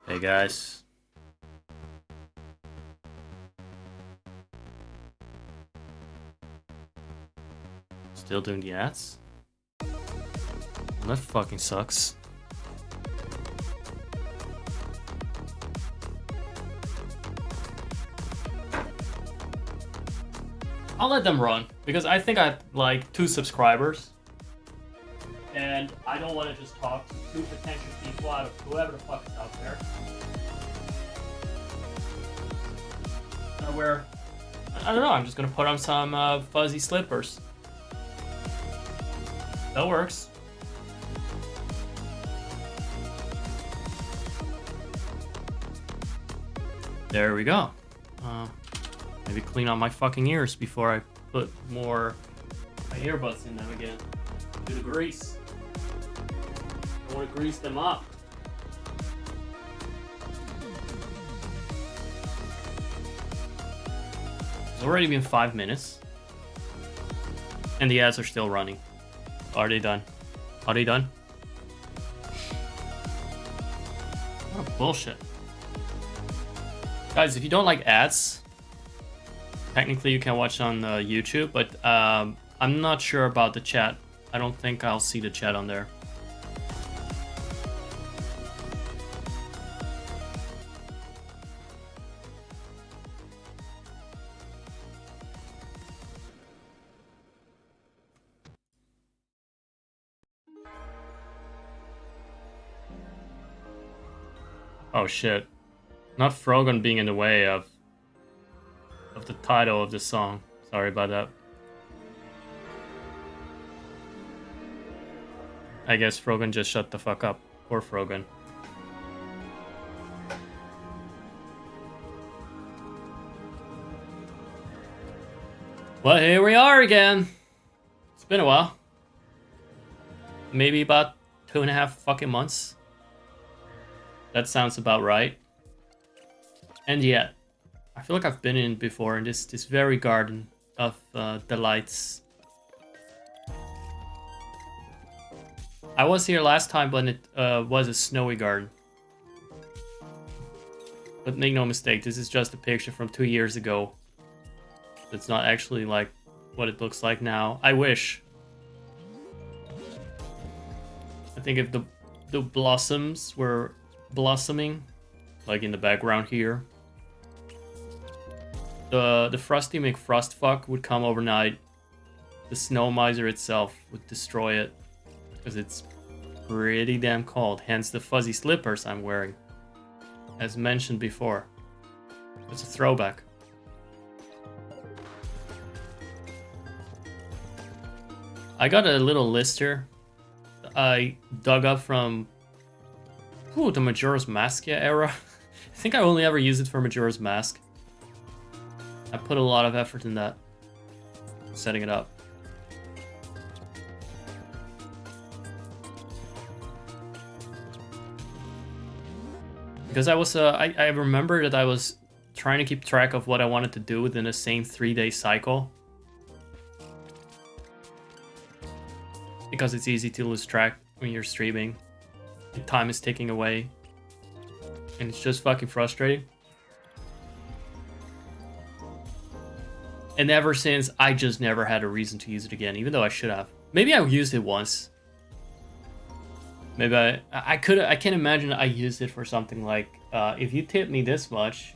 Hey guys. Still doing the ads? That fucking sucks. I'll let them run because I think I have like 2 subscribers. And I don't want to just talk to 2 potential people out of whoever the fuck is out there. Where, I don't know, I'm just gonna put on some fuzzy slippers. That works. There we go. Maybe clean out my fucking ears before I put more my earbuds in them again. Do the grease. I want to grease them up. It's already been 5 minutes. And the ads are still running. Are they done? Are they done? What a bullshit. Guys, if you don't like ads, technically you can watch on YouTube, but I'm not sure about the chat. I don't think I'll see the chat on there. Oh shit. Not Frogan being in the way of the title of the song. Sorry about that. I guess Frogan just shut the fuck up. Poor Frogan. Well, here we are again. It's been a while. Maybe about 2.5 fucking months. That sounds about right. And yet, I feel like I've been in before in this very garden of delights. I was here last time when it was a snowy garden. But make no mistake, this is just a picture from 2 years ago. It's not actually like what it looks like now. I wish. I think if the blossoms were blossoming, like in the background here, the Frosty McFrostfuck would come overnight. The Snow Miser itself would destroy it, because it's pretty damn cold. Hence the fuzzy slippers I'm wearing, as mentioned before. It's a throwback. I got a little lister I dug up from the Majora's Mask era. I think I only ever used it for Majora's Mask. I put a lot of effort in that, setting it up. Because I remember that I was trying to keep track of what I wanted to do within the same 3-day cycle. Because it's easy to lose track when you're streaming. Time is ticking away. And it's just fucking frustrating. And ever since, I just never had a reason to use it again, even though I should have. Maybe I used it once. Maybe I can't imagine I used it for something like, if you tip me this much.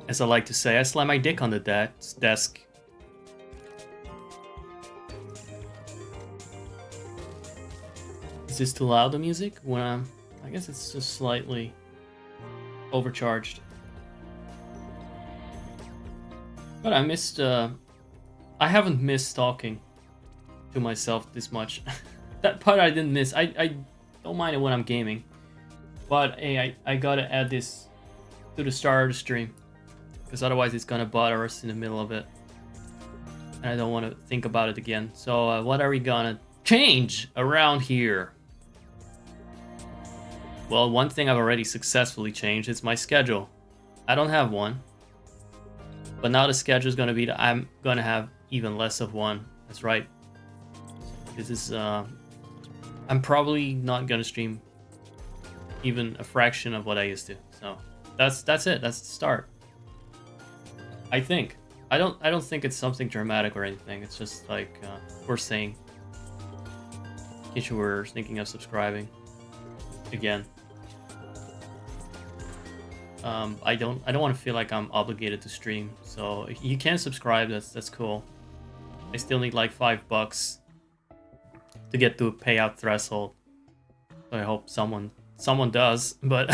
As I like to say, I slam my dick on the desk. Is this too loud, the music? When I guess it's just slightly overcharged. But I missed, I haven't missed talking to myself this much. That part I didn't miss. I don't mind it when I'm gaming. But hey, I gotta add this to the start of the stream. Because otherwise it's gonna bother us in the middle of it. And I don't want to think about it again. So what are we gonna change around here? Well, one thing I've already successfully changed is my schedule. I don't have one. But now the schedule is going to be that I'm going to have even less of one. That's right. This is I'm probably not gonna stream even a fraction of what I used to. So that's it. That's the start. I think. I don't think it's something dramatic or anything. It's just like we're saying. In case you were thinking of subscribing again. I don't want to feel like I'm obligated to stream. So if you can subscribe, that's cool. I still need like $5 to get to a payout threshold. So I hope someone does, but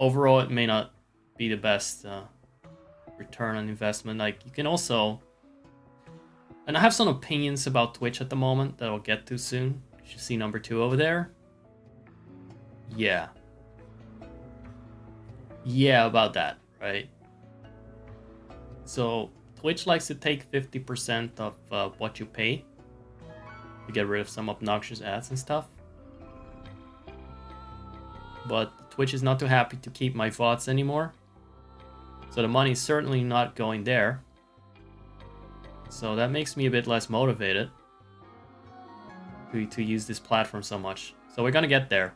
overall it may not be the best return on investment. Like you can also, and I have some opinions about Twitch at the moment that I'll get to soon. You should see number 2 over there. Yeah, about that, right? So Twitch likes to take 50% of what you pay to get rid of some obnoxious ads and stuff. But Twitch is not too happy to keep my VODs anymore. So the money's certainly not going there. So that makes me a bit less motivated to use this platform so much. So we're gonna get there.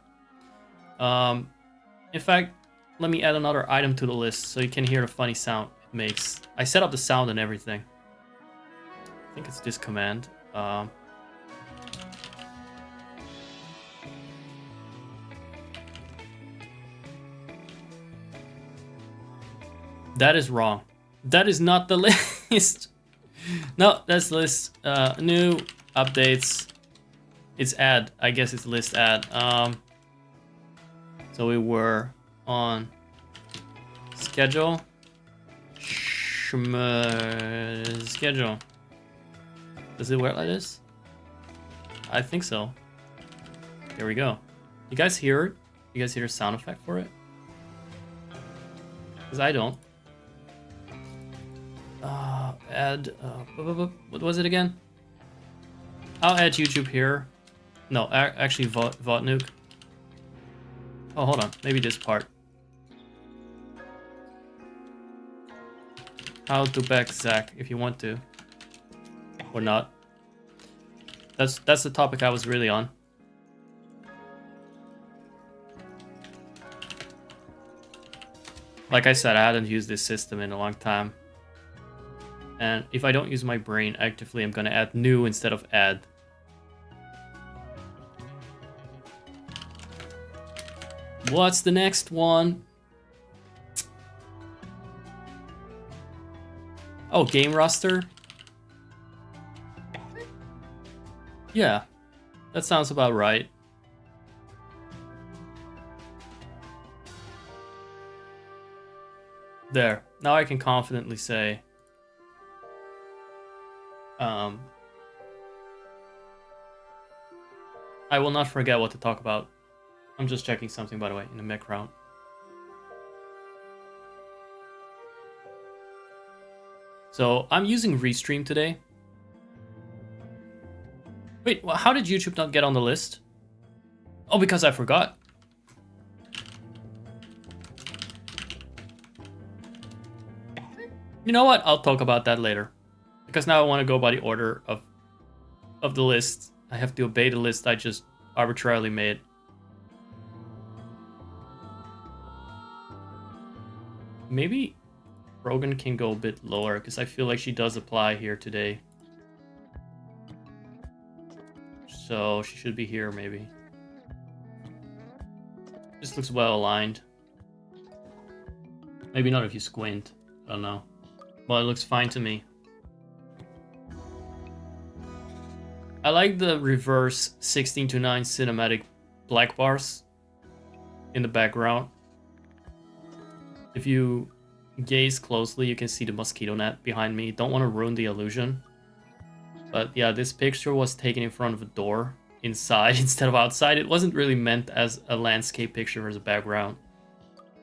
In fact, let me add another item to the list so you can hear the funny sound it makes. I set up the sound and everything. I think it's this command. That is wrong. That is not the list. No, that's list. New updates. It's add. I guess it's list add. So we were on schedule. Schedule. Does it work like this? I think so. There we go. You guys hear it? You guys hear a sound effect for it? Because I don't. Add. What was it again? I'll add YouTube here. No, actually, VOD nuke. Oh, hold on. Maybe this part. How to back Zach if you want to, or not. That's the topic I was really on. Like I said, I hadn't used this system in a long time. And if I don't use my brain actively, I'm gonna add new instead of add. What's the next one? Oh, game roster? Yeah, that sounds about right. There. Now I can confidently say I will not forget what to talk about. I'm just checking something, by the way, in the background. So I'm using Restream today. Wait, well, how did YouTube not get on the list? Oh, because I forgot. You know what? I'll talk about that later. Because now I want to go by the order of the list. I have to obey the list I just arbitrarily made. Maybe Rogan can go a bit lower, because I feel like she does apply here today. So she should be here, maybe. This looks well aligned. Maybe not if you squint. I don't know. Well, it looks fine to me. I like the reverse 16:9 cinematic black bars in the background. If you gaze closely, you can see the mosquito net behind me. Don't want to ruin the illusion. But yeah, this picture was taken in front of a door inside instead of outside. It wasn't really meant as a landscape picture as a background.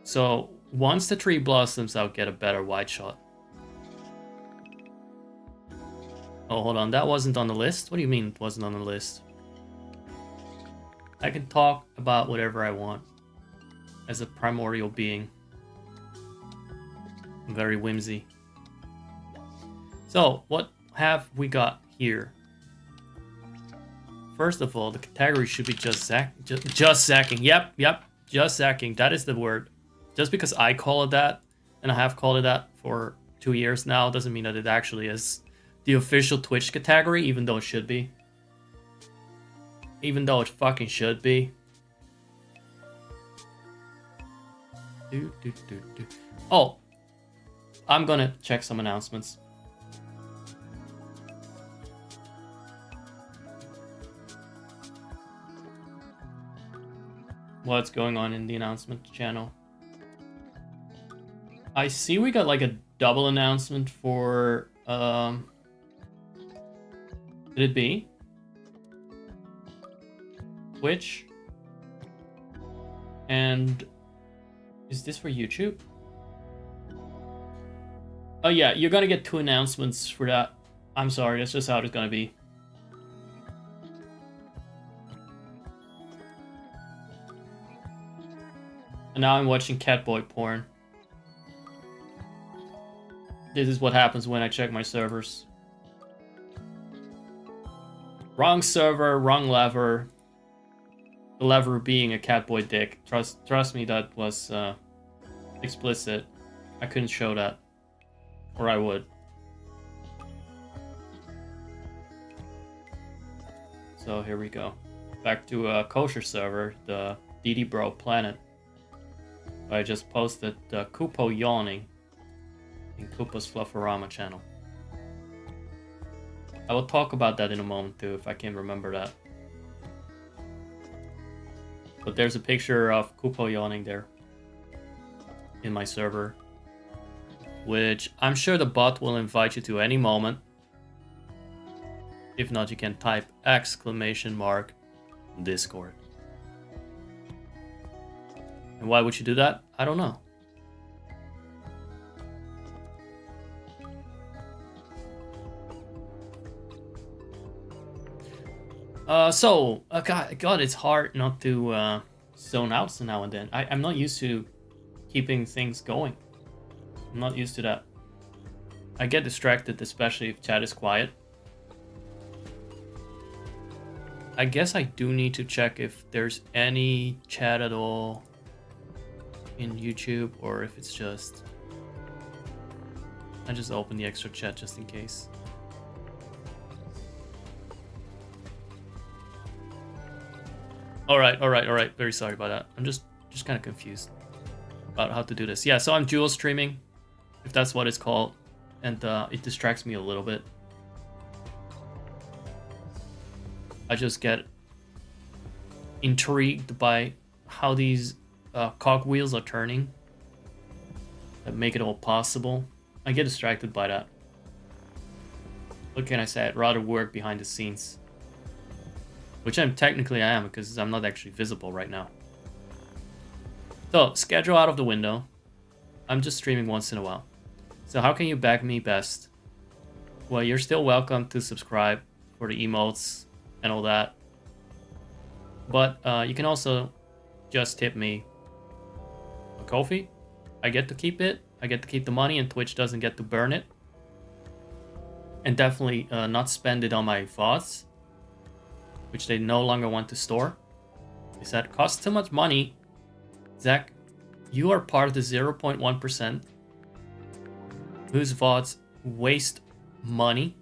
So once the tree blossoms, I'll get a better wide shot. Oh, hold on. That wasn't on the list? What do you mean it wasn't on the list? I can talk about whatever I want as a primordial being. I'm very whimsy. So, what have we got here? First of all, the category should be just Zakking. Yep, just Zakking. That is the word. Just because I call it that, and I have called it that for 2 years now, doesn't mean that it actually is the official Twitch category, even though it should be. Even though it fucking should be. Oh, I'm gonna check some announcements. What's going on in the announcement channel? I see we got like a double announcement for could it be Twitch? And is this for YouTube? Oh yeah, you're gonna get 2 announcements for that. I'm sorry, that's just how it's gonna be. And now I'm watching catboy porn. This is what happens when I check my servers. Wrong server, wrong lever. The lever being a catboy dick. Trust me, that was explicit. I couldn't show that. Or I would. So here we go. Back to a kosher server, the DD Bro Planet. I just posted Kupo yawning in Koopa's Flufferama channel. I will talk about that in a moment too, if I can remember that. But there's a picture of Kupo yawning there in my server, which I'm sure the bot will invite you to any moment. If not, you can type !Discord. And why would you do that? I don't know. God, it's hard not to zone out so now and then. I'm not used to keeping things going. I'm not used to that. I get distracted, especially if chat is quiet. I guess I do need to check if there's any chat at all in YouTube, or if it's just... I just open the extra chat just in case. Alright. Very sorry about that. I'm just kind of confused about how to do this. Yeah, so I'm dual streaming, if that's what it's called, and it distracts me a little bit. I just get intrigued by how these cogwheels are turning that make it all possible. I get distracted by that. What can I say? I'd rather work behind the scenes. Which I am, because I'm not actually visible right now. So, schedule out of the window. I'm just streaming once in a while. So how can you back me best? Well, you're still welcome to subscribe for the emotes and all that. But you can also just tip me a Ko-fi. I get to keep it. I get to keep the money, and Twitch doesn't get to burn it. And definitely not spend it on my VODs, which they no longer want to store. They said, it costs too much money. Zach, you are part of the 0.1% whose VODs waste money.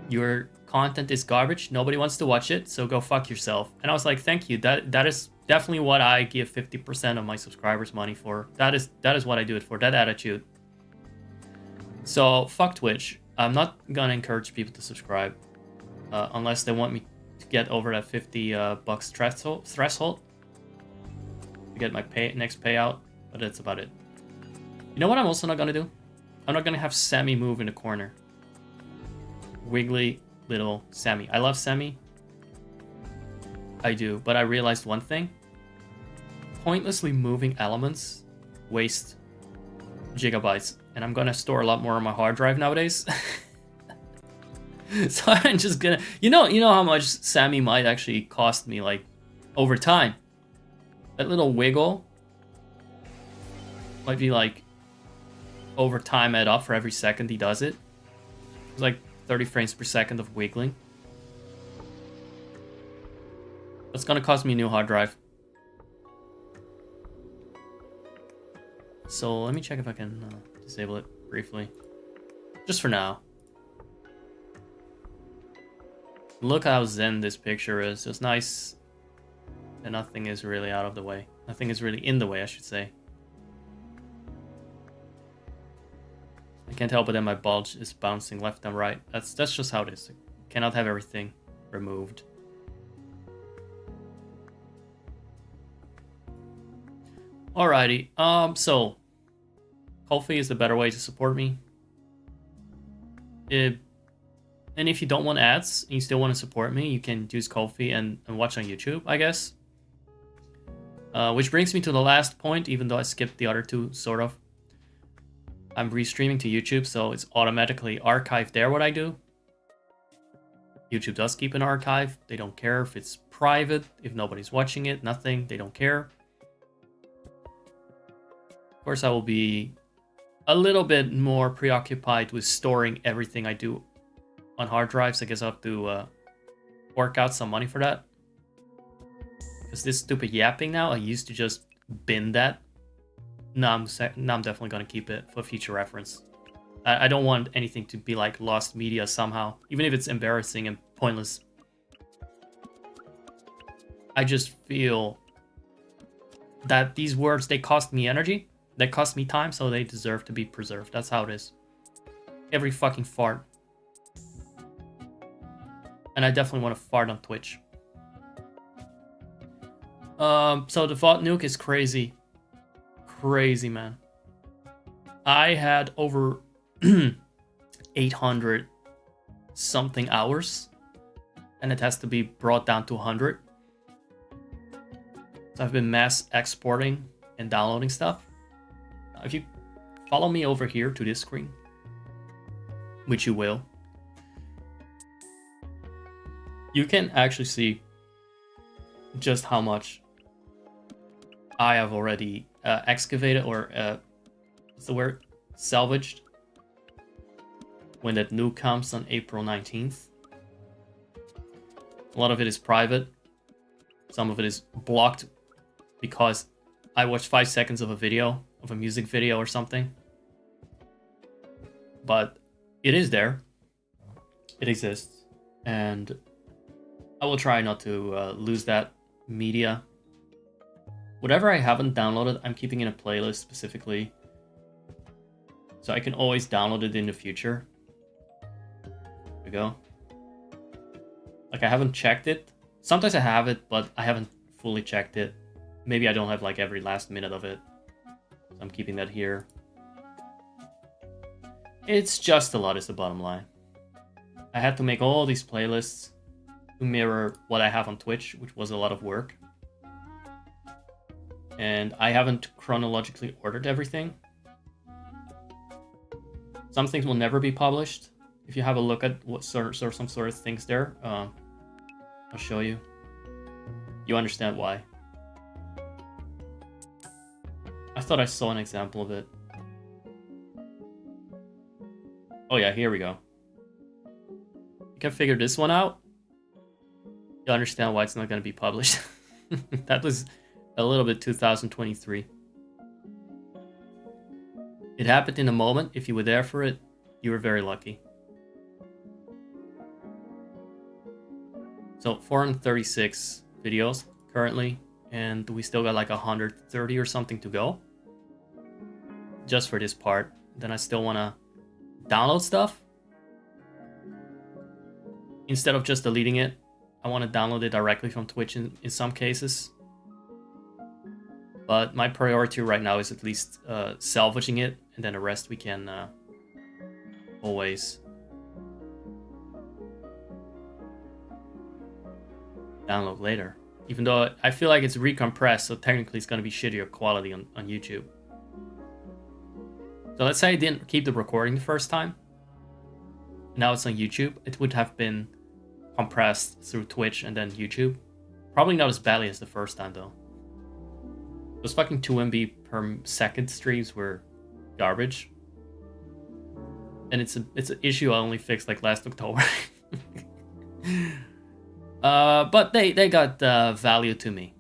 Your content is garbage. Nobody wants to watch it, so go fuck yourself. And I was like, thank you. That is definitely what I give 50% of my subscribers money for. That is what I do it for, that attitude. So fuck Twitch. I'm not gonna encourage people to subscribe unless they want me to get over that 50 bucks threshold to get my next payout, but that's about it. You know what I'm also not gonna do? I'm not gonna have Sammy move in the corner. Wiggly little Sammy. I love Sammy. I do, but I realized one thing. Pointlessly moving elements waste gigabytes, and I'm gonna store a lot more on my hard drive nowadays. So I'm just gonna, you know how much Sammy might actually cost me, like, over time. That little wiggle might be like over time add up for every second he does it. It's like 30 frames per second of wiggling. It's gonna cost me a new hard drive. So let me check if I can disable it briefly. Just for now. Look how zen this picture is. It's nice. And nothing is really out of the way. Nothing is really in the way, I should say. I can't help it that my bulge is bouncing left and right. That's just how it is. I cannot have everything removed. Alrighty. So Ko-fi is the better way to support me. And if you don't want ads and you still want to support me, you can use Ko-fi and watch on YouTube, I guess. Which brings me to the last point, even though I skipped the other two, sort of. I'm restreaming to YouTube, so it's automatically archived there what I do. YouTube does keep an archive. They don't care if it's private, if nobody's watching it, nothing. They don't care. Of course, I will be a little bit more preoccupied with storing everything I do on hard drives. I guess I'll have to work out some money for that. Because this stupid yapping now, I used to just bin that. Now I'm definitely going to keep it for future reference. I don't want anything to be like lost media somehow, even if it's embarrassing and pointless. I just feel that these words, they cost me energy, they cost me time, so they deserve to be preserved. That's how it is. Every fucking fart. And I definitely want to fart on Twitch. So the VOD nuke is crazy. Crazy, man. I had over 800 something hours, and it has to be brought down to 100. So I've been mass exporting and downloading stuff. If you follow me over here to this screen, which you will, you can actually see just how much I have already excavated, or what's the word? Salvaged. When that nuke comes on April 19th. A lot of it is private. Some of it is blocked because I watched 5 seconds of a video, of a music video or something. But it is there. It exists. And I will try not to lose that media. Whatever I haven't downloaded, I'm keeping in a playlist specifically. So I can always download it in the future. There we go. Like, I haven't checked it. Sometimes I have it, but I haven't fully checked it. Maybe I don't have like every last minute of it. So I'm keeping that here. It's just a lot is the bottom line. I had to make all these playlists to mirror what I have on Twitch, which was a lot of work. And I haven't chronologically ordered everything. Some things will never be published. If you have a look at what some sort of things there, I'll show you. You understand why. I thought I saw an example of it. Oh yeah, here we go. You can figure this one out. You understand why it's not going to be published. That was a little bit 2023. It happened in a moment. If you were there for it, you were very lucky. So 436 videos currently, and we still got like 130 or something to go. Just for this part. Then I still want to download stuff. Instead of just deleting it, I want to download it directly from Twitch in some cases. But my priority right now is at least salvaging it, and then the rest we can always download later. Even though I feel like it's recompressed, so technically it's going to be shittier quality on YouTube. So let's say I didn't keep the recording the first time. Now it's on YouTube. It would have been compressed through Twitch and then YouTube. Probably not as badly as the first time though. Those fucking 2 MB per second streams were garbage. And it's an issue I only fixed like last October. But they got value to me.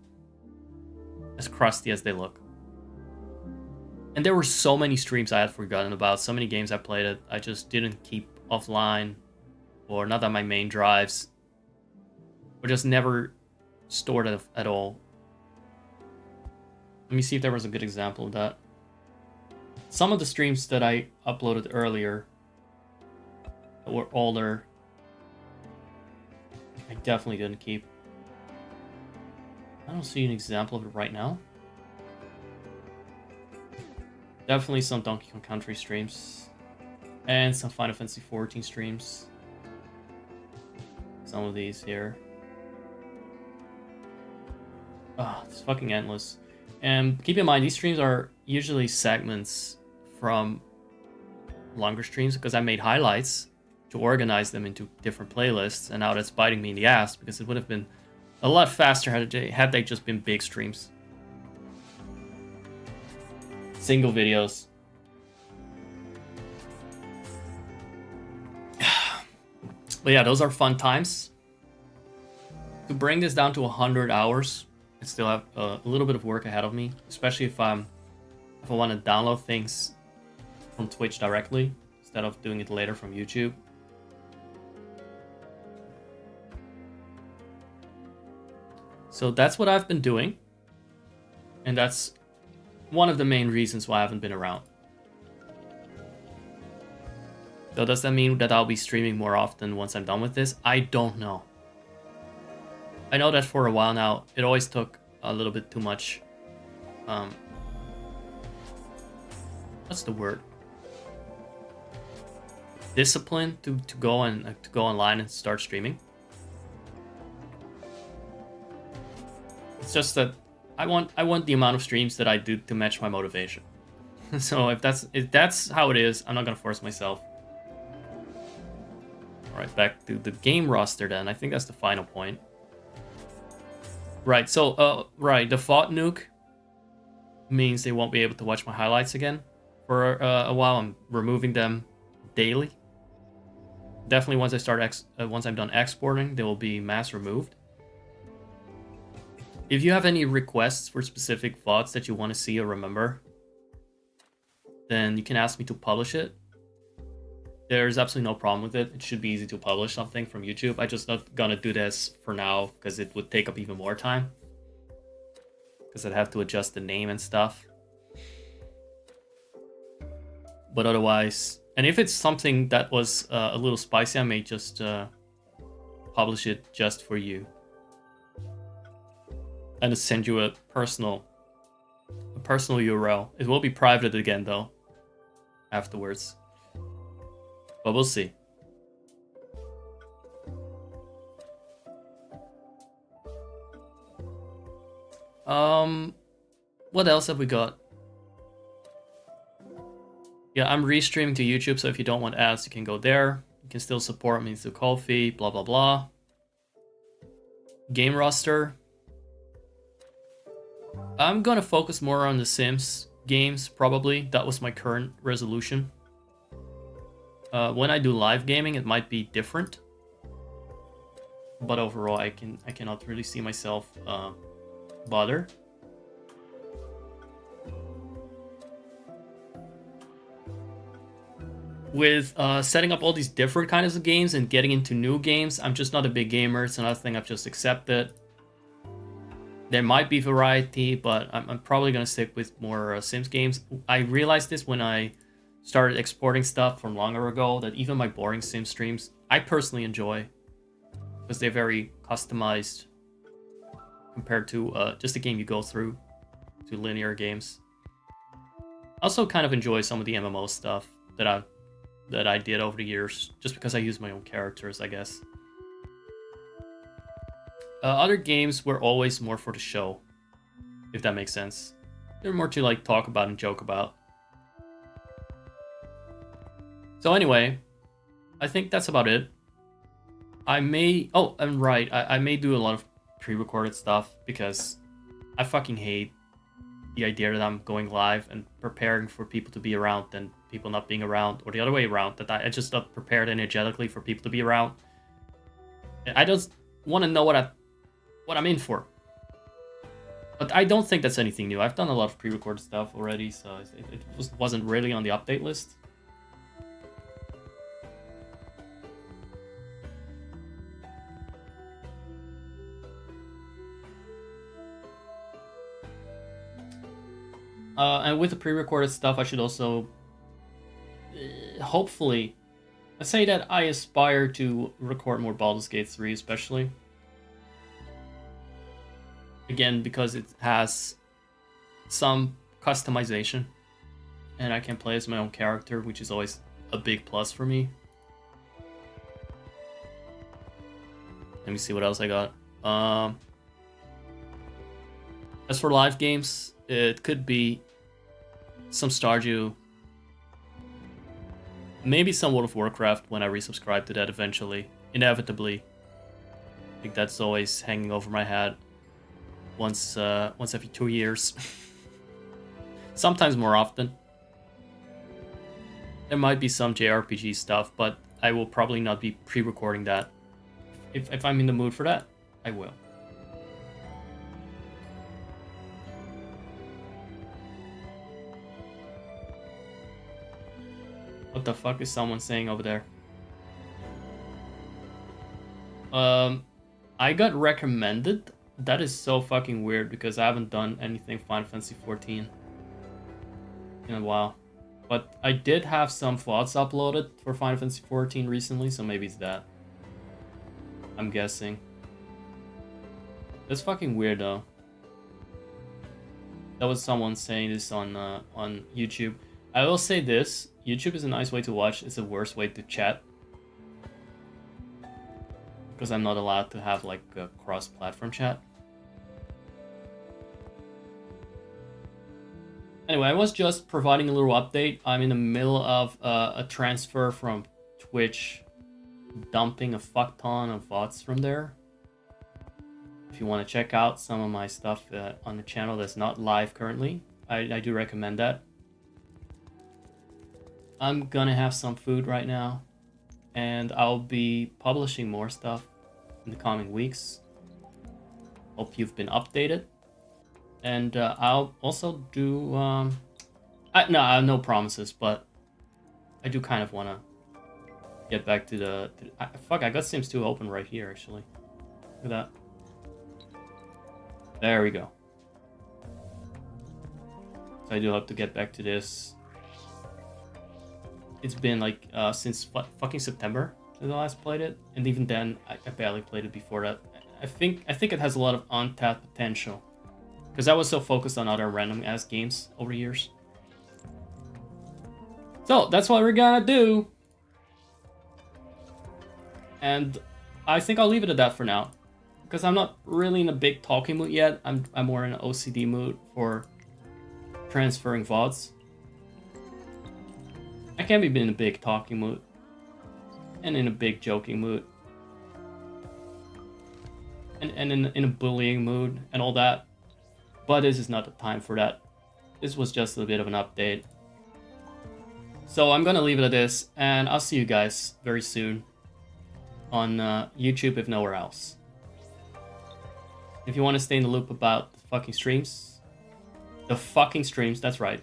As crusty as they look. And there were so many streams I had forgotten about, so many games I played that I just didn't keep offline, or not on my main drives, or just never stored it at all. Let me see if there was a good example of that. Some of the streams that I uploaded earlier that were older, I definitely didn't keep. I don't see an example of it right now. Definitely some Donkey Kong Country streams. And some Final Fantasy XIV streams. Some of these here. Ah, it's fucking endless. And keep in mind, these streams are usually segments from longer streams because I made highlights to organize them into different playlists, and now that's biting me in the ass because it would have been a lot faster had they just been big streams. Single videos. But yeah, those are fun times. To bring this down to 100 hours, I still have a little bit of work ahead of me, especially if I want to download things from Twitch directly instead of doing it later from YouTube. So that's what I've been doing, and that's one of the main reasons why I haven't been around. So does that mean that I'll be streaming more often once I'm done with this? I don't know. I know that for a while now, it always took a little bit too much, what's the word? Discipline to go online and start streaming. It's just that I want the amount of streams that I do to match my motivation. So if that's how it is, I'm not gonna force myself. All right, back to the game roster then. I think that's the final point. Right. So right, the default nuke means they won't be able to watch my highlights again for a while. I'm removing them daily. Definitely once once I'm done exporting, they will be mass removed. If you have any requests for specific VODs that you want to see or remember, then you can ask me to publish it. There's absolutely no problem with it. It should be easy to publish something from YouTube. I'm just not gonna do this for now because it would take up even more time. Because I'd have to adjust the name and stuff. But otherwise, and if it's something that was a little spicy, I may just publish it just for you. And send you a personal URL. It will be private again though, afterwards. But we'll see. What else have we got? Yeah, I'm restreaming to YouTube, so if you don't want ads, you can go there. You can still support me through Ko-fi, blah blah blah. Game roster. I'm gonna focus more on the Sims games, probably. That was my current resolution. When I do live gaming, it might be different. But overall, I cannot really see myself bother. With setting up all these different kinds of games and getting into new games, I'm just not a big gamer. It's another thing I've just accepted. There might be variety, but I'm probably going to stick with more Sims games. I realized this when I started exporting stuff from longer ago, that even my boring Sims streams, I personally enjoy. Because they're very customized compared to just a game you go through, to linear games. I also kind of enjoy some of the MMO stuff that I did over the years, just because I use my own characters, I guess. Other games were always more for the show, if that makes sense. They're more to like talk about and joke about. So anyway, I think that's about it. I may... Oh, I'm right. I may do a lot of pre-recorded stuff because I fucking hate the idea that I'm going live and preparing for people to be around and people not being around, or the other way around, that I just not prepared energetically for people to be around. I just want to know what I'm in for. But I don't think that's anything new. I've done a lot of pre-recorded stuff already, so it wasn't really on the update list. And with the pre-recorded stuff, I should also hopefully, I say that I aspire to record more Baldur's Gate 3, especially. Again, because it has some customization, and I can play as my own character, which is always a big plus for me. Let me see what else I got. As for live games, it could be some Stardew, maybe some World of Warcraft when I resubscribe to that eventually, inevitably. I think that's always hanging over my head once every 2 years. Sometimes more often. There might be some JRPG stuff, but I will probably not be pre-recording that. If I'm in the mood for that, I will. What the fuck is someone saying over there? I got recommended. That is so fucking weird because I haven't done anything Final Fantasy 14 in a while. But I did have some VODs uploaded for Final Fantasy 14 recently, so maybe it's that. I'm guessing. That's fucking weird though. That was someone saying this on YouTube. I will say this, YouTube is a nice way to watch, it's a worse way to chat. Because I'm not allowed to have like a cross-platform chat. Anyway, I was just providing a little update. I'm in the middle of a transfer from Twitch, dumping a fuck ton of VODs from there. If you want to check out some of my stuff on the channel that's not live currently, I do recommend that. I'm gonna have some food right now, and I'll be publishing more stuff in the coming weeks. Hope you've been updated. And I'll also do... I have no promises, but I do kind of want to get back to the... fuck, I got Sims 2 open right here, actually. Look at that. There we go. So I do hope to get back to this. It's been like since fucking September since I last played it, and even then I barely played it before that. I think it has a lot of untapped potential because I was so focused on other random ass games over the years. So that's what we're gonna do, and I think I'll leave it at that for now because I'm not really in a big talking mood yet. I'm more in an OCD mood for transferring VODs. I can be in a big talking mood and in a big joking mood and in a bullying mood and all that, but this is not the time for that. This was just a bit of an update, so I'm gonna leave it at this, and I'll see you guys very soon on YouTube, if nowhere else. If you want to stay in the loop about the fucking streams, that's right,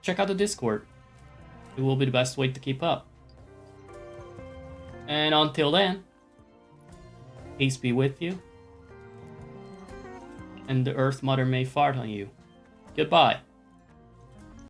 check out the Discord. It will be the best way to keep up. And until then, peace be with you. And the Earth Mother may fart on you. Goodbye.